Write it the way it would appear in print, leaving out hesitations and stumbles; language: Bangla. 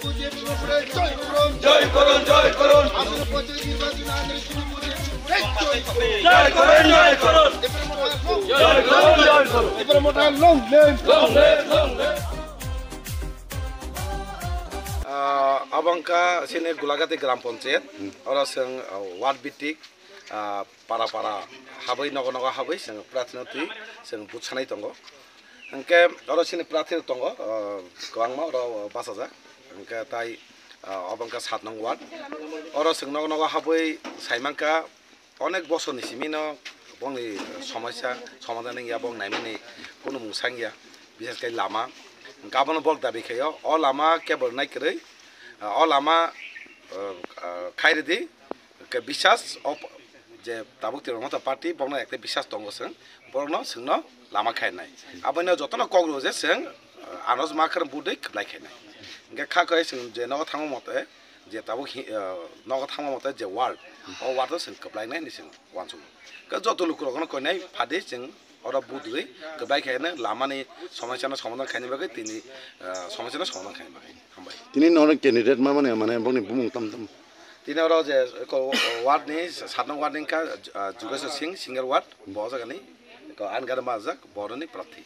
জয় করুন জয় করুন জয় করুন জয় করুন জয় করুন জয় করুন abangka sini gulagati gram panchayat ora sing ward bitik para habai nogo nogo habai sing prathnati sing butsanai tongo angke ora sini prathi tongo kwangma ora basaja angke tai abangka 7 nong ward ora sing nogo nogo habai saimangka অনেক বছর নিসিমিনো বংনি সমস্যা সমাধান গিয়া বং নাইমিনি কোনো মুসাং গিয়া বিশেষ করে লামা গাবনো বক দাবি খাইও অ লামা কেবল নাইকরে অ লামা খাইরেদি কে বিশ্বাস যে তাবুক তির মত পার্টি বংনা একটা বিশ্বাস দঙ্গসং বংন সিংনো লামা খাইনাই আবনো যতন কগ্রো যে সিং আনজ মাখর বুদৈ খলাই খাইনাই গে খা কই সিং যে ন থাম মতে যে তাবুক নগ থাম মতে যে ওয়ার্ড ও ওয়ার্ড সিং কপ্লাইনাই নিসিং ওয়ানসু কে যত লুকুরগন কইনাই ফাদে সিং ওরা বুদৈ গবাই খাইনা লামানি সমস্যার সমাধান খাইনি বাকে তিনি সমস্যার সমাধান খাইনি বাকে হামবাই তিনি নন ক্যান্ডিডেট মানে বনি বুমুং তাম তিনি ওরা যে ওয়ার্ড নি 7 নং ওয়ার্ড নিকা যুগেশ সিং সিঙ্গেল ওয়ার্ড বজাগানি আনগার মাজak বরনি প্রার্থী